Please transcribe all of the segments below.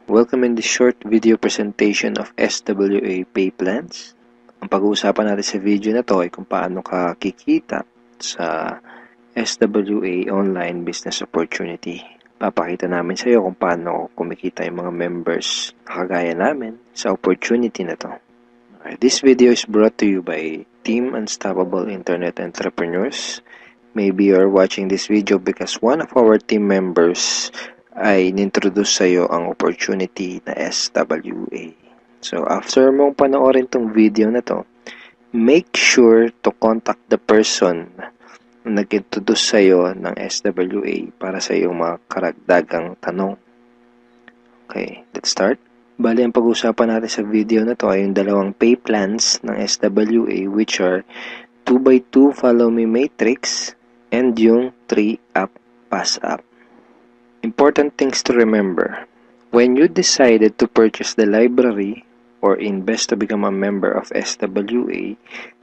Welcome in this short video presentation of SWA Pay Plans. Ang pag-uusapan natin sa video na to ay kung paano ka kikita sa SWA Online Business Opportunity. Papakita namin sa iyo kung paano kumikita yung mga members na kagaya namin sa opportunity na to. This video is brought to you by Team Unstoppable Internet Entrepreneurs. Maybe you're watching this video because one of our team members ay nintroduce sa iyo ang opportunity na SWA. So, after mong panoorin tong video na to, make sure to contact the person na nag-introduce sa iyo ng SWA para sa iyong mga karagdagang tanong. Okay, let's start. Bali, ang pag-usapan natin sa video na to ay yung dalawang pay plans ng SWA, which are 2x2 Follow Me Matrix and yung 3-App Pass App. Important things to remember. When you decided to purchase the library or invest to become a member of SWA,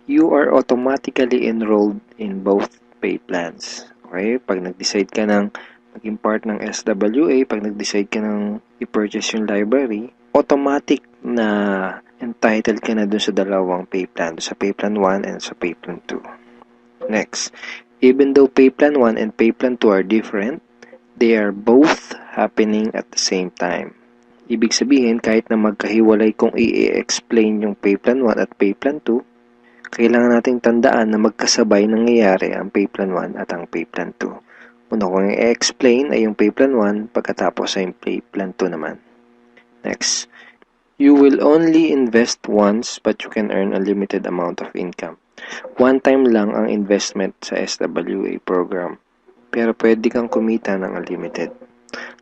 you are automatically enrolled in both pay plans. Okay? Pag nag-decide ka ng maging part ng SWA, pag nag-decide ka ng i-purchase yung library, automatic na entitled ka na dun sa dalawang pay plan, sa pay plan 1 and sa pay plan 2. Next, even though pay plan 1 and pay plan 2 are different, they are both happening at the same time. Ibig sabihin, kahit na magkahiwalay kung i-explain yung pay plan 1 at pay plan 2, kailangan nating tandaan na magkasabay nangyayari ang pay plan 1 at ang pay plan 2. Una kong i-explain ay yung pay plan 1, pagkatapos ay yung pay plan 2 naman. Next, you will only invest once but you can earn a limited amount of income. One time lang ang investment sa SWA program. Pero pwede kang kumita ng unlimited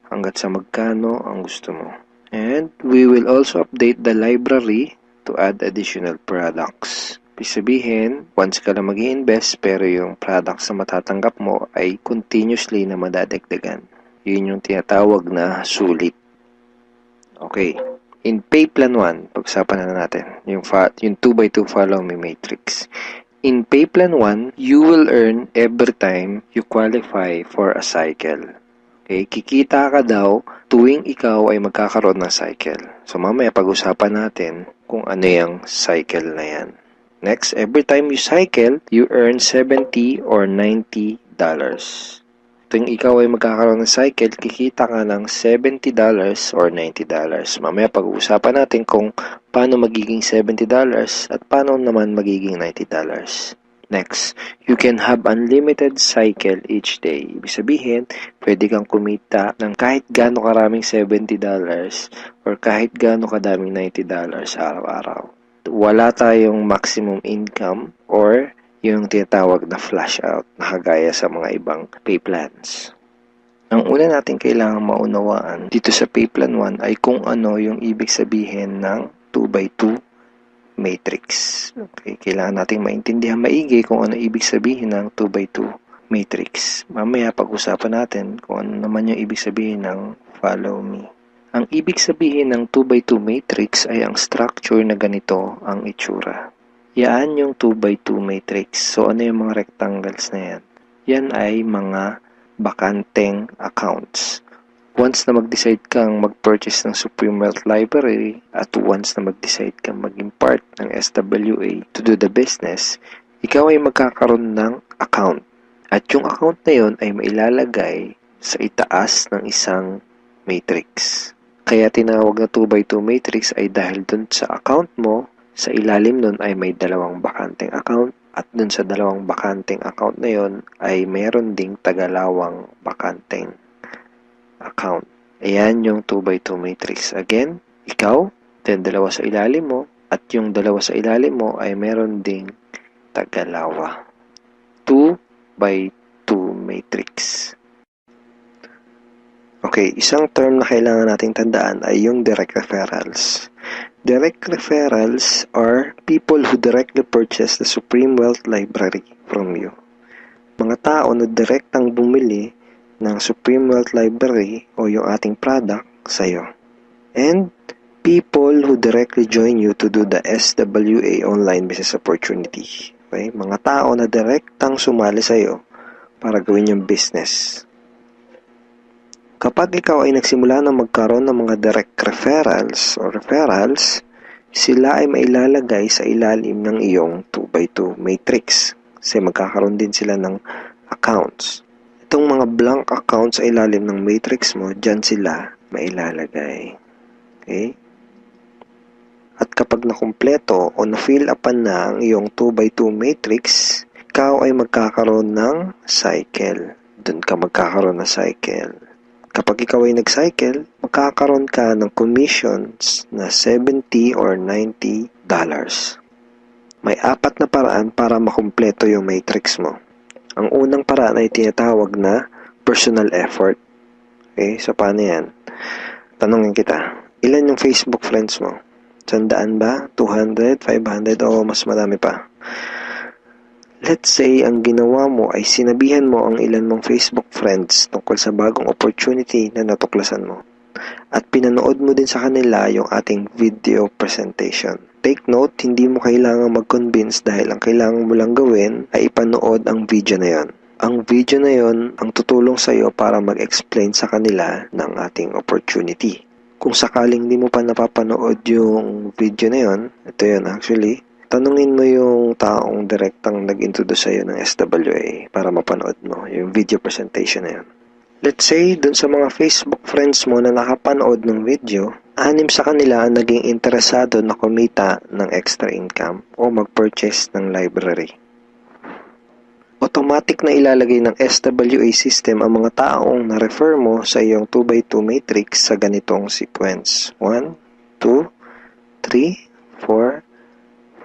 hanggat sa magkano ang gusto mo. And we will also update the library to add additional products. Ibig sabihin, once ka lang mag-i-invest pero yung products na matatanggap mo ay continuously na madadagdagan. Yun yung tinatawag na sulit. Okay. In pay plan 1, pag-usapan na natin yung 2x2 Follow Me Matrix. In pay plan 1, you will earn every time you qualify for a cycle. Okay, kikita ka daw tuwing ikaw ay magkakaroon ng cycle. So mamaya pag-usapan natin kung ano yung cycle na yan. Next, every time you cycle, you earn $70 or $90. Tuwing ikaw ay magkakaroon ng cycle, kikita ka ng $70 or $90. Mamaya pag-uusapan natin kung paano magiging $70 at paano naman magiging $90. Next, you can have unlimited cycle each day. Ibig sabihin, pwede kang kumita ng kahit gaano karaming $70 or kahit gaano kadaming $90 araw-araw. Wala tayong maximum income or yung tinatawag na flash out na kagaya sa mga ibang pay plans. Ang una natin kailangang maunawaan dito sa pay plan 1 ay kung ano yung ibig sabihin ng 2x2 matrix. Okay, kailangan nating maintindihan maigi kung ano ibig sabihin ng 2x2 matrix. Mamaya pag-usapan natin kung ano naman yung ibig sabihin ng follow me. Ang ibig sabihin ng 2x2 matrix ay ang structure na ganito ang itsura. Yan yung 2x2 matrix. So, ano yung mga rectangles na yan? Yan ay mga bakanteng accounts. Once na mag-decide kang mag-purchase ng Supreme Wealth Library at once na mag-decide kang maging part ng SWA to do the business, ikaw ay magkakaroon ng account. At yung account na yun ay mailalagay sa itaas ng isang matrix. Kaya tinawag na 2x2 matrix ay dahil dun sa account mo, sa ilalim nun ay may dalawang bakanteng account at dun sa dalawang bakanteng account na yun ay meron ding tagalawang bakanteng account. Ayan yung 2x2 matrix. Again, ikaw, then dalawa sa ilalim mo at yung dalawa sa ilalim mo ay meron ding tagalawa. 2x2 matrix. Okay, isang term na kailangan nating tandaan ay yung direct referrals. Direct referrals are people who directly purchase the Supreme Wealth Library from you. Mga tao na direktang bumili ng Supreme Wealth Library o yung ating product sa'yo. And people who directly join you to do the SWA Online Business Opportunity. Okay? Mga tao na direktang sumali sa'yo para gawin yung business. Kapag ikaw ay nagsimula na magkaroon ng mga direct referrals, sila ay mailalagay sa ilalim ng iyong 2x2 matrix. Kasi magkakaroon din sila ng accounts. Itong mga blank accounts sa ilalim ng matrix mo, dyan sila mailalagay. Okay? At kapag nakumpleto o na-fill upan na ang iyong 2x2 matrix, ikaw ay magkakaroon ng cycle. Doon ka magkakaroon ng cycle. Kapag ikaw ay nag-cycle, magkakaroon ka ng commissions na $70 or $90. May 4 na paraan para makumpleto yung matrix mo. Ang unang paraan ay tinatawag na personal effort. Okay, so paano yan? Tanungin kita, ilan yung Facebook friends mo? 100 ba? 200? 500? O mas marami pa? Let's say, ang ginawa mo ay sinabihan mo ang ilan mong Facebook friends tungkol sa bagong opportunity na natuklasan mo. At pinanood mo din sa kanila yung ating video presentation. Take note, hindi mo kailangang mag-convince dahil ang kailangan mo lang gawin ay ipanood ang video na yon. Ang video na yon ang tutulong sa iyo para mag-explain sa kanila ng ating opportunity. Kung sakaling di mo pa napapanood yung video na yon, ito yun actually, tanungin mo yung taong direktang nag-introduce sa'yo ng SWA para mapanood mo yung video presentation na yun. Let's say, dun sa mga Facebook friends mo na nakapanood ng video, 6 sa kanila ang naging interesado na kumita ng extra income o mag-purchase ng library. Automatic na ilalagay ng SWA system ang mga taong na-refer mo sa iyong 2x2 matrix sa ganitong sequence. 1, 2, 3, 4,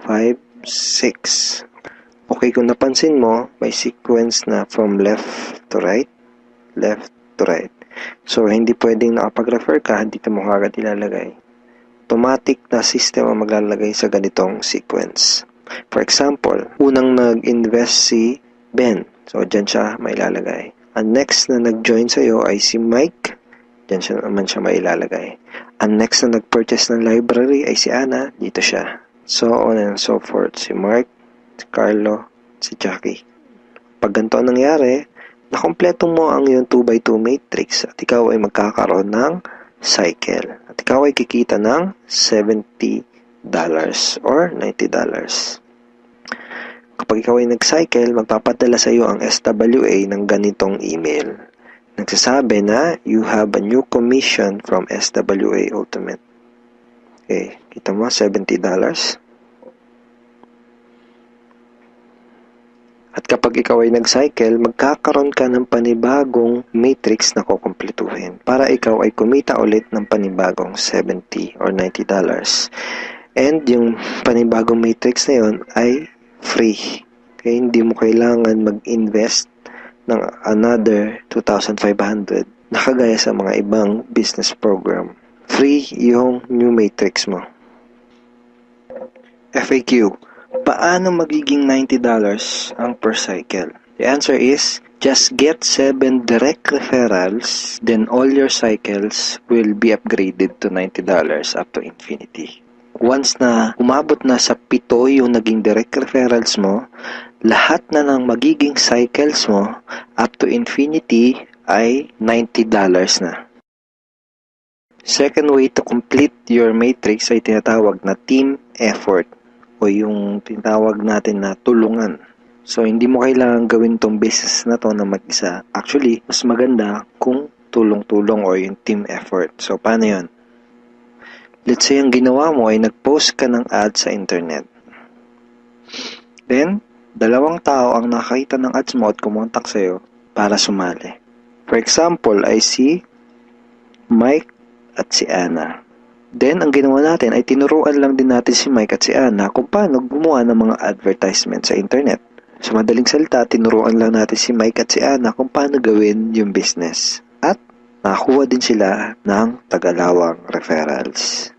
5, 6. Okay, kung napansin mo, may sequence na from left to right. So, hindi pwedeng nakapag-refer ka, dito mo kagad ilalagay. Automatic na system ang maglalagay sa ganitong sequence. For example, unang nag-invest si Ben. So, dyan siya mailalagay. Ang next na nag-join sa'yo ay si Mike. Dyan siya naman siya mailalagay. Ang next na nag-purchase ng library ay si Ana. Dito siya. So on and so forth. Si Mark, si Carlo, si Jackie. Pag ganito ang nangyari, nakompleto mo ang iyong 2x2 matrix at ikaw ay magkakaroon ng cycle. At ikaw ay kikita ng $70 or $90. Kapag ikaw ay nag-cycle, magpapadala sa iyo ang SWA ng ganitong email. Nagsasabi na, you have a new commission from SWA Ultimate. Okay, kita mo, $70. At kapag ikaw ay nag-cycle, magkakaroon ka ng panibagong matrix na kukumpletuhin para ikaw ay kumita ulit ng panibagong $70 or $90. And yung panibagong matrix na yun ay free. Okay, hindi mo kailangan mag-invest ng another 2,500 na kagaya sa mga ibang business program. Free yung new matrix mo. FAQ. Paano magiging $90 ang per cycle? The answer is, just get 7 direct referrals, then all your cycles will be upgraded to $90 up to infinity. Once na umabot na sa 7 yung naging direct referrals mo, lahat na ng magiging cycles mo up to infinity ay $90 na. Second way to complete your matrix ay tinatawag na team effort o yung tinatawag natin na tulungan. So, hindi mo kailangan gawin tong business na to na mag-isa. Actually, mas maganda kung tulong-tulong o yung team effort. So, paano yun? Let's say, ang ginawa mo ay nag-post ka ng ad sa internet. Then, 2 tao ang nakakita ng ads mo at kumontak sa'yo para sumali. For example, ay si Mike at si Ana. Then, ang ginawa natin ay tinuruan lang din natin si Mike at si Ana kung paano gumawa ng mga advertisement sa internet. Sa madaling salita, tinuruan lang natin si Mike at si Ana kung paano gawin yung business. At nakakuha din sila ng tagalawang referrals.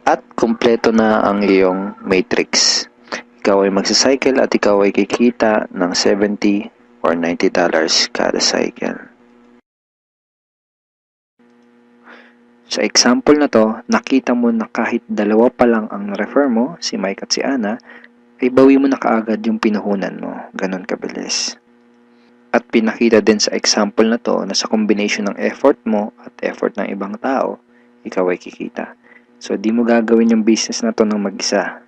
At kumpleto na ang iyong matrix. Ikaw ay magsacycle at ikaw ay kikita ng $70 or $90 kada cycle. Sa example na to, nakita mo na kahit 2 pa lang ang refer mo, si Mike at si Ana, ay bawi mo na kaagad yung pinuhunan mo. Ganon kabilis. At pinakita din sa example na to na sa combination ng effort mo at effort ng ibang tao, ikaw ay kikita. So, di mo gagawin yung business na to ng mag-isa.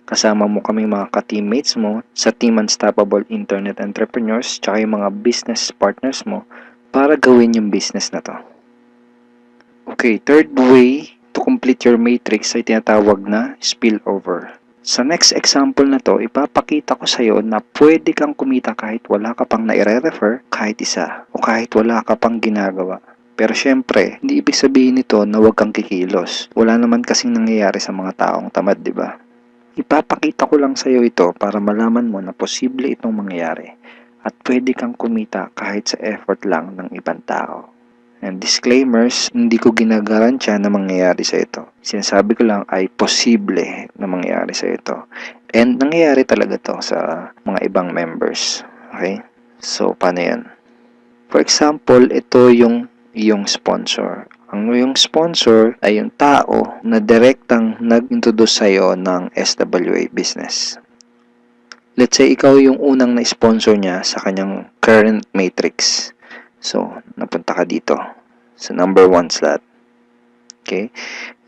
Kasama mo kaming mga ka-teammates mo sa Team Unstoppable Internet Entrepreneurs tsaka yung mga business partners mo para gawin yung business na to. Okay, third way to complete your matrix ay tinatawag na spillover. Sa next example na to, ipapakita ko sa iyo na pwede kang kumita kahit wala ka pang naire-refer kahit isa o kahit wala ka pang ginagawa. Pero syempre, hindi ibig sabihin nito na huwag kang kikilos. Wala naman kasing nangyayari sa mga taong tamad, di ba? Ipapakita ko lang sa iyo ito para malaman mo na posible itong mangyayari at pwede kang kumita kahit sa effort lang ng ibang tao. And disclaimers, hindi ko ginagarantiya na mangyayari sa ito. Sinasabi ko lang ay posible na mangyayari sa ito. And nangyayari talaga to sa mga ibang members. Okay? So, paano yan? For example, ito yung iyong sponsor. Ang iyong sponsor ay yung tao na direktang nag-introduce sa'yo ng SWA business. Let's say, ikaw yung unang na-sponsor niya sa kanyang current matrix. So, napunta ka dito sa number 1 slot. Okay?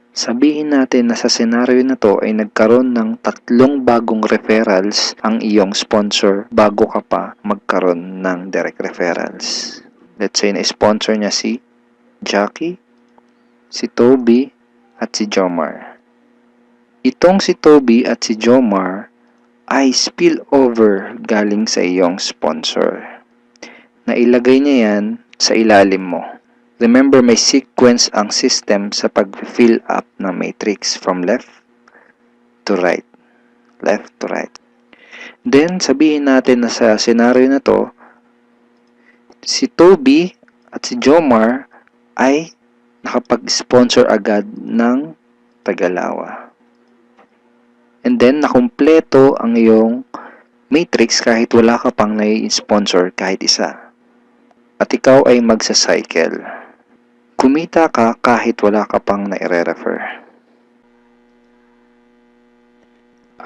Sabihin natin na sa scenario na to ay nagkaroon ng 3 bagong referrals ang iyong sponsor bago ka pa magkaroon ng direct referrals. Let's say na-sponsor niya si Jackie, si Toby, at si Jomar. Itong si Toby at si Jomar ay spillover galing sa iyong sponsor. Nailagay niya yan sa ilalim mo. Remember, may sequence ang system sa pag-fill up ng matrix from left to right. Left to right. Then, sabihin natin na sa scenario na to, si Toby at si Jomar ay nakapag-sponsor agad ng Tagalawa. And then, nakumpleto ang iyong matrix kahit wala ka pang nai-sponsor kahit isa. At ikaw ay magsa-cycle. Kumita ka kahit wala ka pang nai-refer.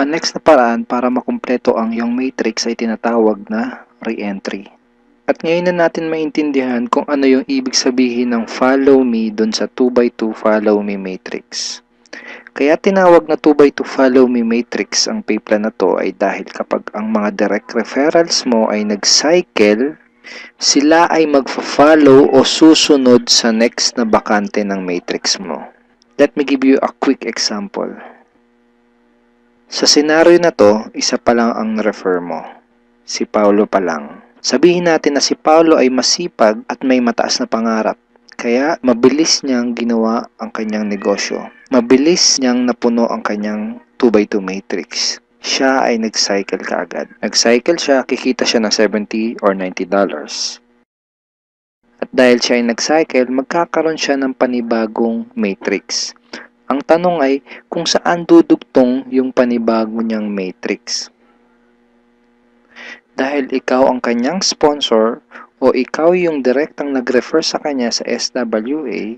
Ang next na paraan para makumpleto ang iyong matrix ay tinatawag na re-entry. At ngayon na natin maintindihan kung ano yung ibig sabihin ng follow me dun sa 2x2 follow me matrix. Kaya tinawag na 2x2 follow me matrix ang pay plan na to ay dahil kapag ang mga direct referrals mo ay nag-cycle, sila ay magfa-follow o susunod sa next na bakante ng matrix mo. Let me give you a quick example. Sa scenario na to, isa pa lang ang refer mo. Si Paulo pa lang. Sabihin natin na si Paulo ay masipag at may mataas na pangarap. Kaya mabilis niyang ginawa ang kanyang negosyo. Mabilis niyang napuno ang kanyang 2x2 matrix. Siya ay nag-cycle kaagad. Nag-cycle siya, kikita siya ng $70 or $90. At dahil siya ay nag-cycle, magkakaroon siya ng panibagong matrix. Ang tanong ay kung saan dudugtong yung panibago niyang matrix. Dahil ikaw ang kanyang sponsor o ikaw yung direktang nag-refer sa kanya sa SWA,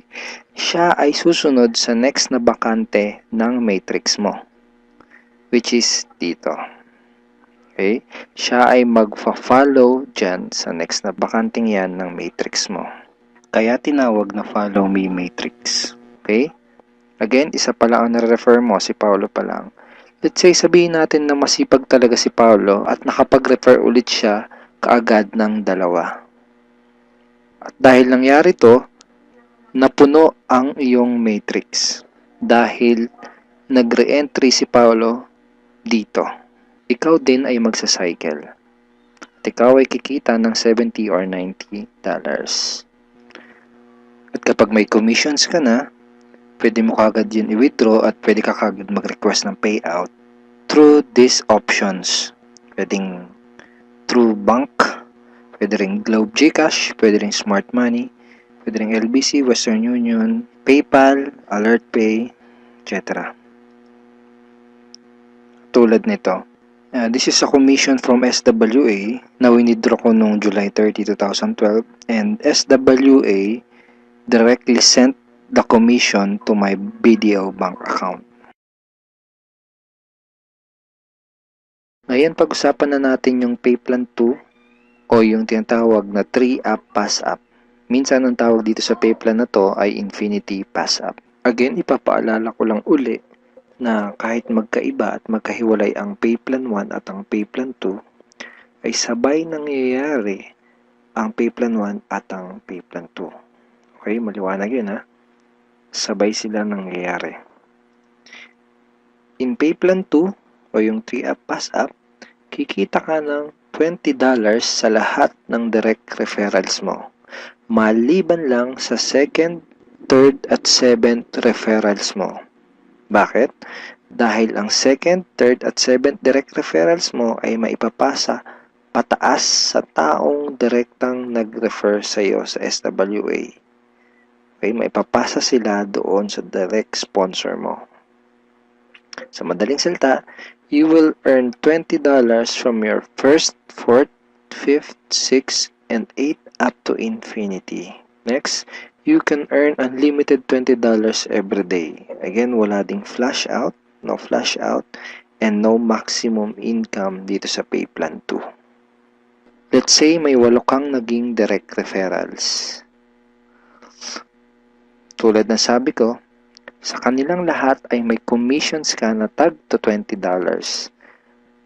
siya ay susunod sa next na bakante ng matrix mo. Which is dito. Okay? Siya ay magfa-follow dyan sa next na bakanting yan ng matrix mo. Kaya tinawag na follow me matrix. Okay? Again, isa pa lang ang nare-refer mo, si Paulo pa lang. Let's say, sabihin natin na masipag talaga si Paulo at nakapag-refer ulit siya kaagad ng 2. At dahil nangyari to, napuno ang iyong matrix. Dahil nag-re-entry si Paulo dito. Ikaw din ay magsa-cycle. At ikaw ay kikita ng $70 or $90. At kapag may commissions ka na, pwede mo kagad yun i-withdraw at pwede ka kagad mag-request ng payout through these options. Pwedeng through bank, pwede ring Globe GCash, pwede ring Smart Money, pwede ring LBC, Western Union, PayPal, AlertPay, etc. Tulad nito. This is a commission from SWA na winidraw ko noong July 30, 2012 and SWA directly sent the commission to my BDO bank account. Ngayon, pag-usapan na natin yung Payplan 2 o yung tinatawag na 3-up pass-up. Minsan ang tawag dito sa pay plan na to ay Infinity Pass-up. Again, ipapaalala ko lang uli na kahit magkaiba at magkahiwalay ang pay plan 1 at ang pay plan 2, ay sabay nangyayari ang pay plan 1 at ang pay plan 2. Okay, maliwanag yun ha. Sabay sila nangyayari. In pay plan 2 o yung 3-up pass-up, kikita ka ng $20 sa lahat ng direct referrals mo. Maliban lang sa second, third at seventh referrals mo. Bakit? Dahil ang second, third at seventh direct referrals mo ay maipapasa pataas sa taong direktang nag-refer sa iyo sa SWA. Okay, maipapasa sila doon sa direct sponsor mo. Sa madaling salita, you will earn $20 from your first, fourth, fifth, sixth, and 8 up to infinity. Next, you can earn unlimited $20 every day. Again, wala ding flash out, no flash out, and no maximum income dito sa pay plan 2. Let's say may 8 kang naging direct referrals. Tulad ng sabi ko, sa kanilang lahat ay may commissions ka na tag to $20.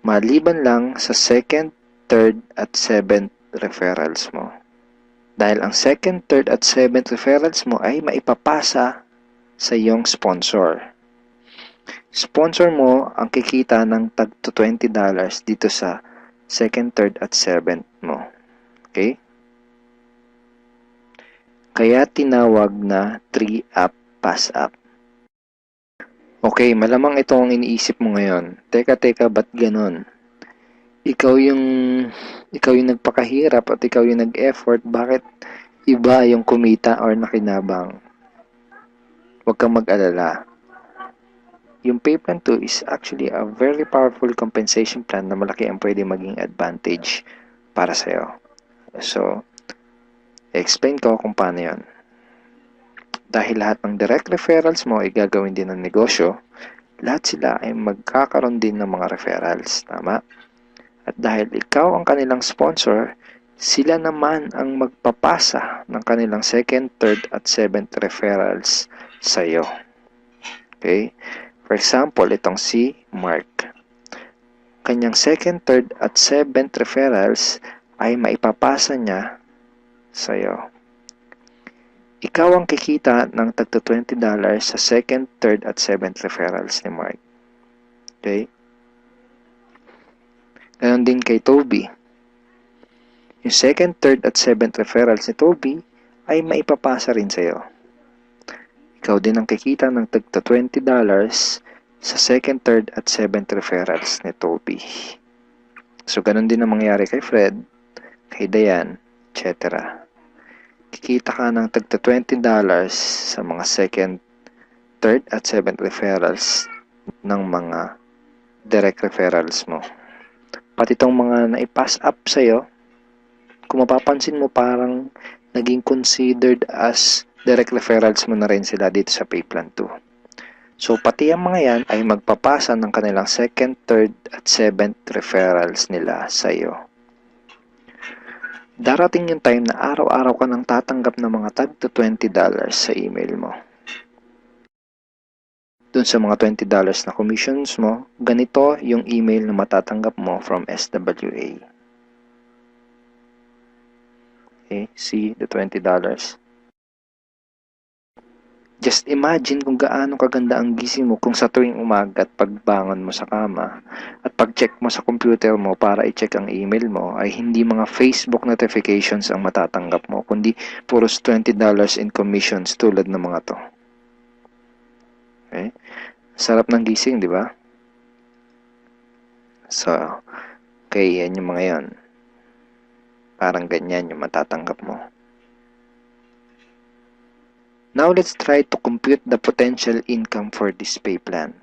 Maliban lang sa second, third at seventh referrals mo. Dahil ang second, third at seventh referrals mo ay maipapasa sa iyong sponsor. Sponsor mo ang kikita ng tag to $20 dito sa second, third at seventh mo. Okay? Kaya tinawag na 3-up pass-up. Okay, malamang ito ang iniisip mo ngayon. Teka, ba't ganon? Ikaw yung nagpakahirap at ikaw yung nag-effort, bakit iba yung kumita or nakinabang? Huwag kang mag-alala. Yung pay plan 2 is actually a very powerful compensation plan na malaki ang pwede maging advantage para sa'yo. So, explain ko kung paano yun. Dahil lahat ng direct referrals mo ay gagawin din ng negosyo, lahat sila ay magkakaroon din ng mga referrals. Tama? At dahil ikaw ang kanilang sponsor, sila naman ang magpapasa ng kanilang second, third, at seventh referrals sa iyo. Okay? For example, itong si Mark. Kanyang second, third, at seventh referrals ay maipapasa niya sa iyo. Ikaw ang kikita ng tagto $20 sa second, third, at seventh referrals ni Mark. Okay? Ganon din kay Toby. Yung second, third, at seventh referrals ni Toby ay maipapasa rin sa iyo. Ikaw din ang kikita ng tagto $20 sa second, third, at seventh referrals ni Toby. So, ganon din ang mangyayari kay Fred, kay Diane, etc. Kikita ka ng tagto $20 sa mga second, third, at seventh referrals ng mga direct referrals mo. Pati itong mga naipass up sa'yo, kung mapapansin mo parang naging considered as direct referrals mo na rin sila dito sa pay plan 2. So, pati ang mga yan ay magpapasa ng kanilang second, third, at seventh referrals nila sa'yo. Darating yung time na araw-araw ka nang tatanggap ng mga tag to $20 sa email mo. Dun sa mga $20 na commissions mo, ganito yung email na matatanggap mo from SWA. Okay, see the $20. Just imagine kung gaano kaganda ang gising mo kung sa tuwing umaga at pagbangon mo sa kama at pag-check mo sa computer mo para i-check ang email mo ay hindi mga Facebook notifications ang matatanggap mo, kundi puros $20 in commissions tulad ng mga to. Okay? Sarap ng gising, di ba? So, okay, yan yung mga yan. Parang ganyan yung matatanggap mo. Now, let's try to compute the potential income for this pay plan.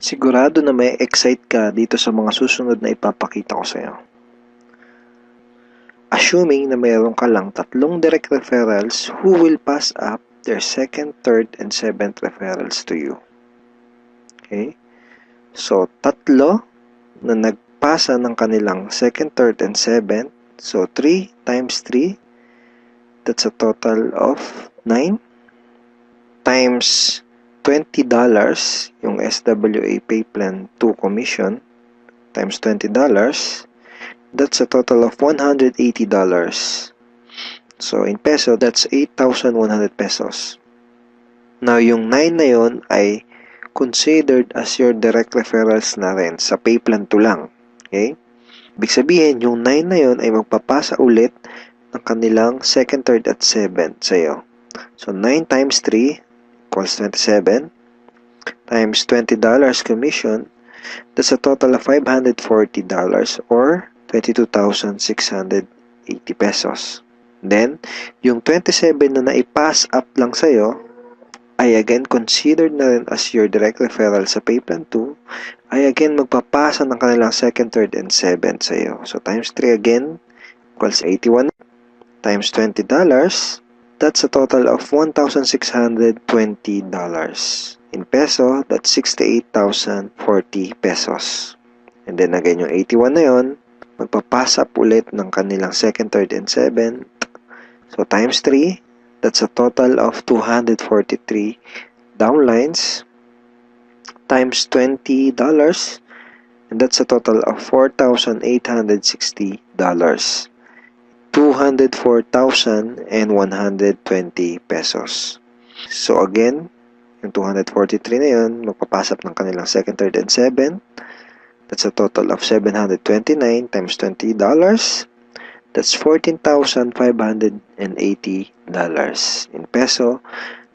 Sigurado na may excite ka dito sa mga susunod na ipapakita ko sa'yo. Assuming na mayroon ka lang 3 direct referrals who will pass up their second, third, and seventh referrals to you. Okay? So, 3 na nagpasa ng kanilang second, third, and seventh So 3 times 3, that's a total of 9 times $20 yung SWA pay plan 2 commission times $20, that's a total of $180. So in peso, that's 8,100 pesos. Now yung 9 na yon ay considered as your direct referrals na rin sa pay plan 2 lang. Okay? Ibig sabihin, yung 9 na yon ay magpapasa ulit ng kanilang second, third, at 7 sa'yo. So 9 times 3 equals 27 times $20 commission, that's a total of $540 or 22,680 pesos. Then, yung 27 na naipass up lang sa'yo ay again considered na rin as your direct referral sa pay plan 2, ay again magpapasa ng kanilang second, third, and 7 sa'yo. So times 3 again equals 81 times $20, that's a total of $1,620. In peso, that's 68,040 pesos. And then again, yung 81 na yon, magpapasa up ulit ng kanilang second, third, and 7. So times 3, that's a total of 243 downlines times $20, and that's a total of $4,860. 204,120 pesos. So again, yung 243 na yun, magpapasap ng kanilang second, third, and 7. That's a total of 729 times $20. That's $14,580. In peso,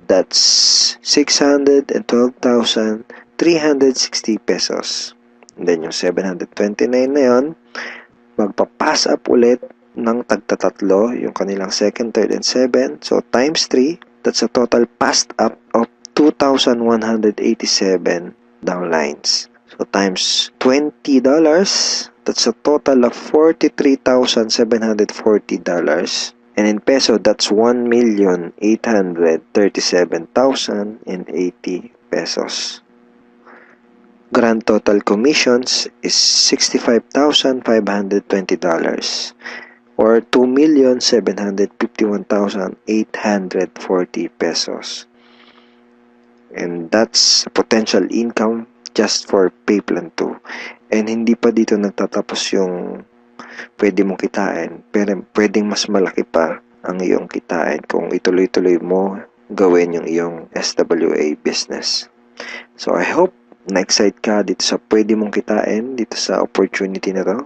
that's 612,360 pesos. And then yung 729 na yun, magpapass up ulit ng tagtatatlo yung kanilang second, third, and 7. So times 3, that's a total passed up of 2,187 downlines. So times $20, that's a total of $43,740. And in peso, that's 1,837,080 pesos. Grand total commissions is $65,520 or 2,751,840 pesos. And that's potential income just for pay plan 2. And hindi pa dito nagtatapos yung pwede mong kitain, pero pwedeng mas malaki pa ang iyong kitain kung ituloy-tuloy mo gawin yung iyong SWA business. So I hope na-excite ka dito sa pwede mong kitain dito sa opportunity na to.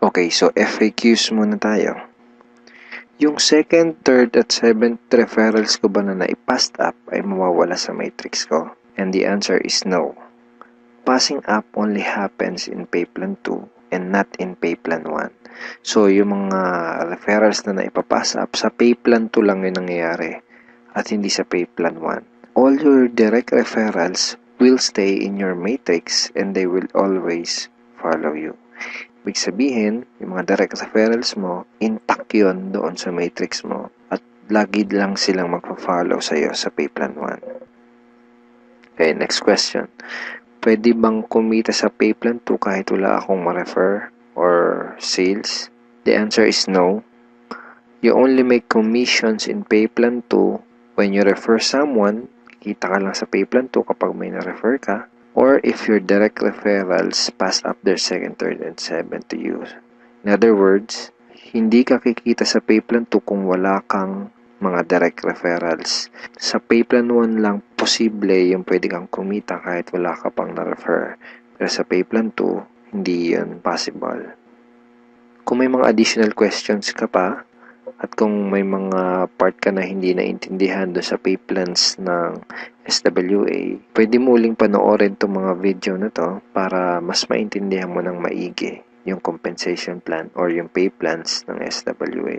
Okay, so FAQs muna tayo. Yung second, third, at seventh referrals ko ba na naipassed up ay mawawala sa matrix ko? And the answer is no. Passing up only happens in pay plan 2 and not in pay plan 1. So, yung mga referrals na naipapass up, sa pay plan 2 lang yung nangyayari at hindi sa pay plan 1. All your direct referrals will stay in your matrix and they will always follow you. Ibig sabihin, yung mga direct referrals mo, intact yun doon sa matrix mo at lagi lang silang magpa-follow sa'yo sa pay plan 1. Okay, next question. Pwede bang kumita sa pay plan 2 kahit wala akong ma-refer or sales? The answer is no. You only make commissions in pay plan 2 when you refer someone. Kita ka lang sa pay plan 2 kapag may na-refer ka. Or if your direct referrals pass up their second, third, and 7 to you. In other words, hindi ka kikita sa pay plan 2 kung wala kang mga direct referrals. Sa pay plan 1 lang posible yung pwede kang kumita kahit wala ka pang na-refer. Pero sa pay plan 2, hindi yun possible. Kung may mga additional questions ka pa, at kung may mga part ka na hindi naintindihan doon sa pay plans ng SWA, pwede mo uling panoorin itong mga video na to para mas maintindihan mo ng maigi yung compensation plan or yung pay plans ng SWA.